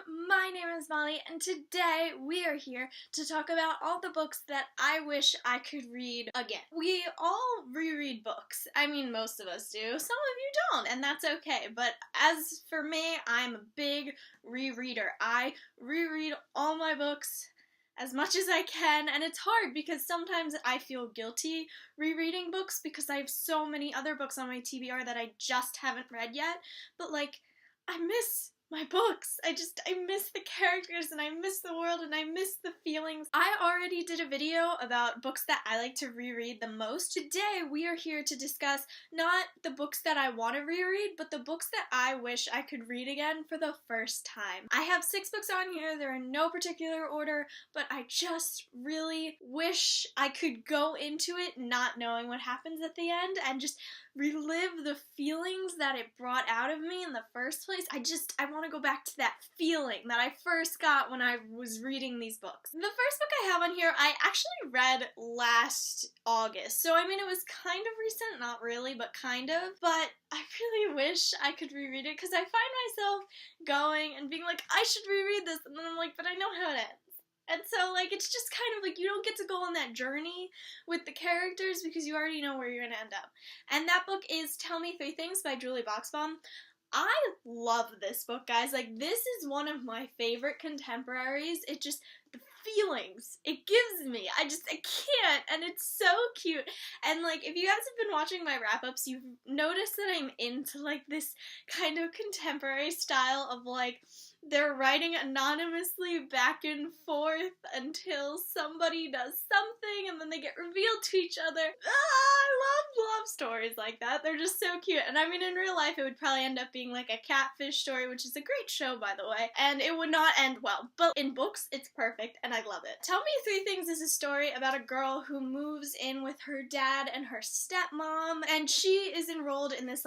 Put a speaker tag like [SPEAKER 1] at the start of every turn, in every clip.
[SPEAKER 1] my name is Molly, and today we are here to talk about all the books that I wish I could read again. We all reread books. I mean, most of us do. Some of you don't, and that's okay. But as for me, I'm a big rereader. I reread all my books as much as I can, and it's hard because sometimes I feel guilty rereading books because I have so many other books on my TBR that I just haven't read yet, but I miss my books. I miss the characters, and I miss the world, and I miss the feelings. I already did a video about books that I like to reread the most. Today, we are here to discuss not the books that I want to reread, but the books that I wish I could read again for the first time. I have 6 books on here. They're in no particular order, but I just really wish I could go into it not knowing what happens at the end and just relive the feelings that it brought out of me in the first place. I want to go back to that feeling that I first got when I was reading these books. The first book I have on here, I actually read last August. So, I mean, it was kind of recent, not really, but kind of. But I really wish I could reread it because I find myself going and being like, I should reread this. And then I'm like, but I know how it ends. And so, it's just kind of you don't get to go on that journey with the characters because you already know where you're going to end up. And that book is Tell Me 3 Things by Julie Boxbaum. I love this book, guys. This is one of my favorite contemporaries. The feelings it gives me, I can't, and it's so cute. And, if you guys have been watching my wrap-ups, you've noticed that I'm into, this kind of contemporary style of, they're writing anonymously back and forth until somebody does something and then they get revealed to each other. I love stories like that. They're just so cute. And I mean, in real life, it would probably end up being a catfish story, which is a great show, by the way, and it would not end well. But in books, it's perfect, and I love it. Tell Me 3 Things is a story about a girl who moves in with her dad and her stepmom, and she is enrolled in this,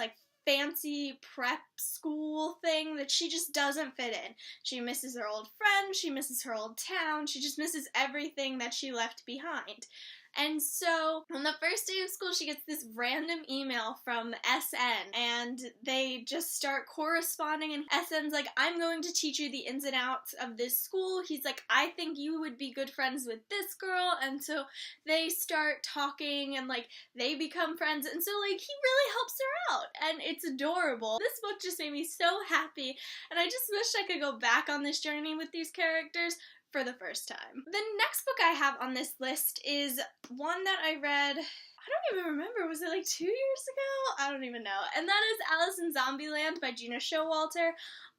[SPEAKER 1] fancy prep school thing that she just doesn't fit in. She misses her old friends, she misses her old town, she just misses everything that she left behind. And so, on the first day of school, she gets this random email from SN, and they just start corresponding, and SN's like, I'm going to teach you the ins and outs of this school. He's like, I think you would be good friends with this girl, and so they start talking, and, they become friends, and so, he really helps her out, and it's adorable. This book just made me so happy, and I just wish I could go back on this journey with these characters for the first time. The next book I have on this list is one that I read, I don't even remember, was it 2 years ago? I don't even know. And that is Alice in Zombieland by Gina Showalter.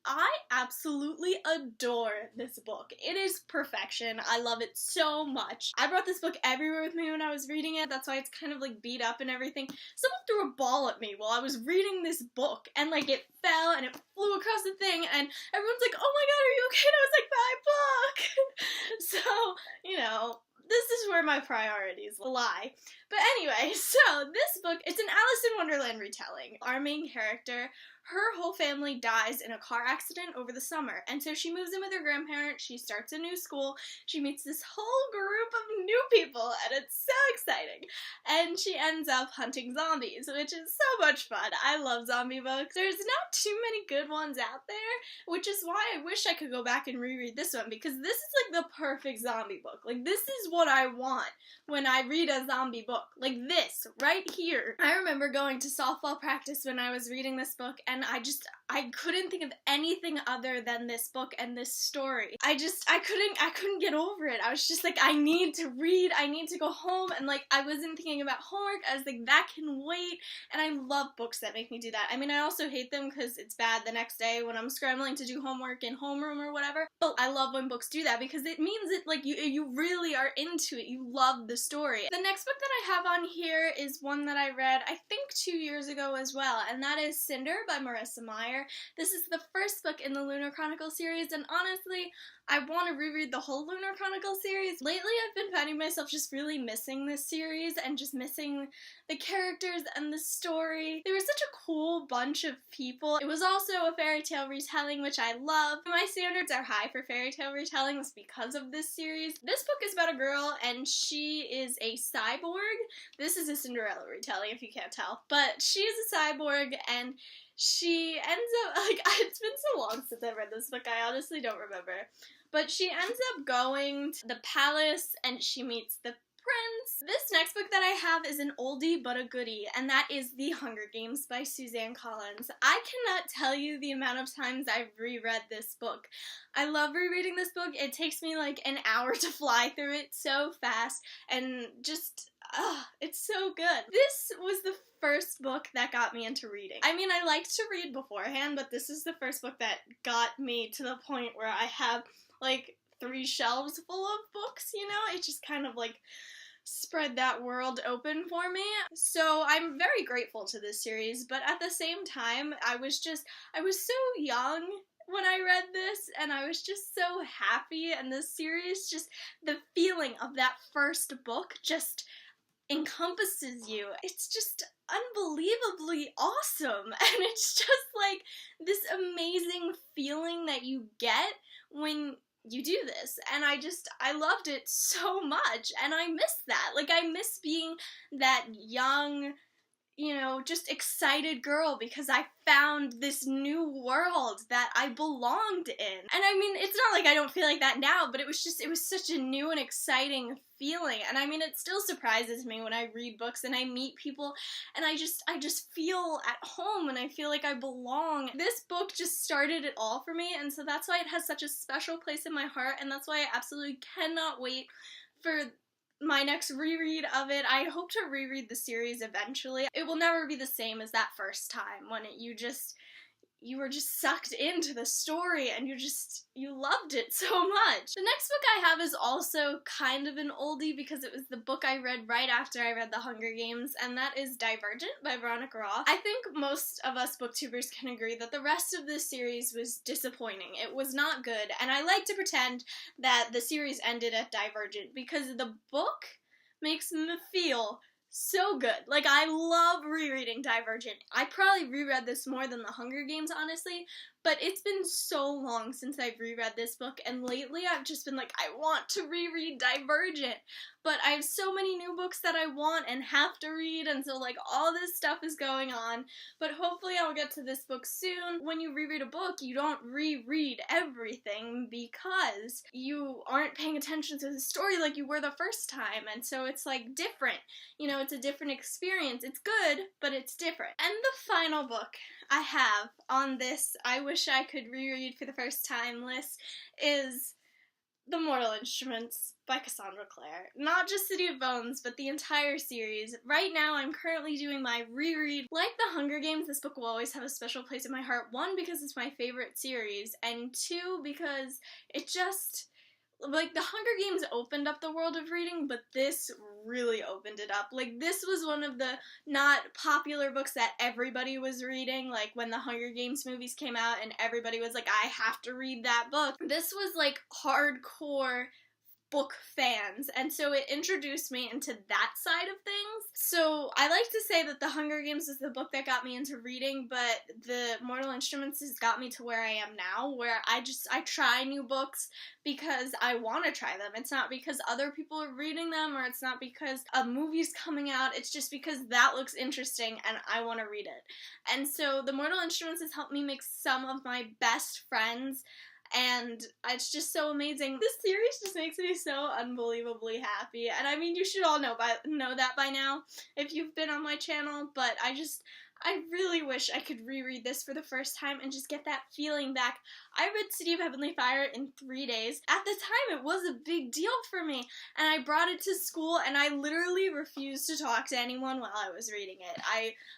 [SPEAKER 1] I absolutely adore this book. It is perfection. I love it so much. I brought this book everywhere with me when I was reading it. That's why it's kind of beat up and everything. Someone threw a ball at me while I was reading this book, and it fell and it flew across the thing, and everyone's like, oh my god, are you okay? And I was like, my book! So, this is where my priorities lie. But anyway, so this book, it's an Alice in Wonderland retelling. Our main character, her whole family dies in a car accident over the summer, and so she moves in with her grandparents, she starts a new school, she meets this whole group of new people, and it's so exciting. And she ends up hunting zombies, which is so much fun. I love zombie books. There's not too many good ones out there, which is why I wish I could go back and reread this one, because this is the perfect zombie book. This is what I want when I read a zombie book. This, right here. I remember going to softball practice when I was reading this book, and I couldn't think of anything other than this book and this story. I couldn't get over it. I was just I need to read, I need to go home, and I wasn't thinking about homework. I was like, that can wait, and I love books that make me do that. I mean, I also hate them because it's bad the next day when I'm scrambling to do homework in homeroom or whatever, but I love when books do that because it means that, you really are into it. You love the story. The next book that I have on here is one that I read, I think 2 years ago as well, and that is Cinder by Marissa Meyer. This is the first book in the Lunar Chronicle series, and honestly, I want to reread the whole Lunar Chronicle series. Lately, I've been finding myself just really missing this series and just missing the characters and the story. They were such a cool bunch of people. It was also a fairy tale retelling, which I love. My standards are high for fairy tale retellings because of this series. This book is about a girl, and she is a cyborg. This is a Cinderella retelling, if you can't tell. But she is a cyborg, and she ends up, like, it's been so long since I read this book, I honestly don't remember. But she ends up going to the palace, and she meets the prince. This next book that I have is an oldie but a goodie, and that is The Hunger Games by Suzanne Collins. I cannot tell you the amount of times I've reread this book. I love rereading this book. It takes me like an hour to fly through it so fast, and just, it's so good. This was the first book that got me into reading. I mean, I liked to read beforehand, but this is the first book that got me to the point where I have, like, 3 shelves full of books, you know? It just kind of, like, spread that world open for me. So I'm very grateful to this series, but at the same time, I was so young when I read this, and I was just so happy, and this series, just the feeling of that first book just encompasses you. It's just unbelievably awesome, and it's just like this amazing feeling that you get when you do this, and I loved it so much, and I miss that. Like, I miss being that young, you know, just excited girl because I found this new world that I belonged in. And I mean, it's not like I don't feel like that now, but it was such a new and exciting feeling. And I mean, it still surprises me when I read books and I meet people, and I just feel at home, and I feel like I belong. This book just started it all for me, and so that's why it has such a special place in my heart, and that's why I absolutely cannot wait for my next reread of it. I hope to reread the series eventually. It will never be the same as that first time when you were just sucked into the story, and you loved it so much. The next book I have is also kind of an oldie because it was the book I read right after I read The Hunger Games, and that is Divergent by Veronica Roth. I think most of us booktubers can agree that the rest of this series was disappointing. It was not good, and I like to pretend that the series ended at Divergent because the book makes me feel so good. Like, I love rereading Divergent. I probably reread this more than The Hunger Games, honestly, but it's been so long since I've reread this book, and lately I've just been like, I want to reread Divergent, but I have so many new books that I want and have to read, and so, like, all this stuff is going on, but hopefully I'll get to this book soon. When you reread a book, you don't reread everything because you aren't paying attention to the story like you were the first time, and so it's, like, different. You know, it's a different experience. It's good, but it's different. And the final book I have on this I wish I could reread for the first time list is The Mortal Instruments by Cassandra Clare. Not just City of Bones, but the entire series. Right now, I'm currently doing my reread. Like The Hunger Games, this book will always have a special place in my heart. 1, because it's my favorite series, and 2, because it just, like, The Hunger Games opened up the world of reading, but this really opened it up. Like, this was one of the not popular books that everybody was reading, like, when the Hunger Games movies came out and everybody was like, I have to read that book. This was, like, hardcore book fans, and so it introduced me into that side of things. So I like to say that The Hunger Games is the book that got me into reading, but The Mortal Instruments has got me to where I am now, where I try new books because I want to try them. It's not because other people are reading them, or it's not because a movie's coming out, it's just because that looks interesting and I want to read it. And so The Mortal Instruments has helped me make some of my best friends, and it's just so amazing. This series just makes me so unbelievably happy, and I mean, you should all know that by now if you've been on my channel, but I really wish I could reread this for the first time and just get that feeling back. I read City of Heavenly Fire in 3 days. At the time, it was a big deal for me, and I brought it to school, and I literally refused to talk to anyone while I was reading it.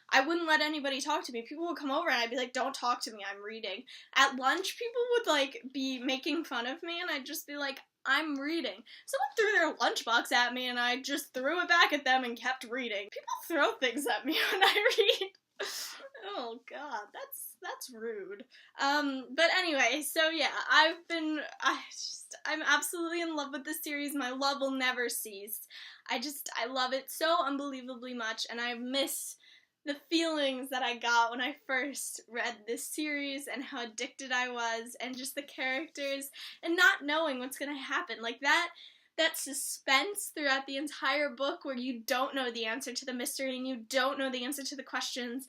[SPEAKER 1] I wouldn't let anybody talk to me. People would come over, and I'd be like, don't talk to me, I'm reading. At lunch, people would, like, be making fun of me, and I'd just be like, I'm reading. Someone threw their lunchbox at me, and I just threw it back at them and kept reading. People throw things at me when I read. Oh god, that's rude. But anyway, so yeah, I'm absolutely in love with this series. My love will never cease. I love it so unbelievably much, and I miss the feelings that I got when I first read this series, and how addicted I was, and just the characters, and not knowing what's gonna happen. Like, that suspense throughout the entire book where you don't know the answer to the mystery and you don't know the answer to the questions,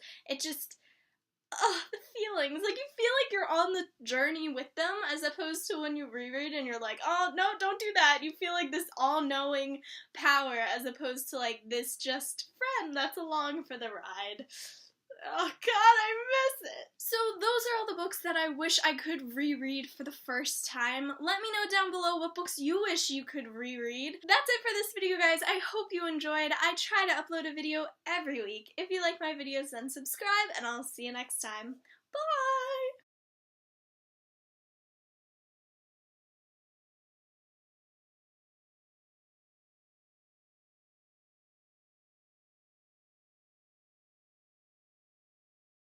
[SPEAKER 1] the feelings. Like, you feel like you're on the journey with them, as opposed to when you reread and you're like, oh, no, don't do that. You feel like this all-knowing power, as opposed to, like, this just friend that's along for the ride. Oh god, I miss it! So those are all the books that I wish I could reread for the first time. Let me know down below what books you wish you could reread. That's it for this video, guys. I hope you enjoyed. I try to upload a video every week. If you like my videos, then subscribe, and I'll see you next time. Bye!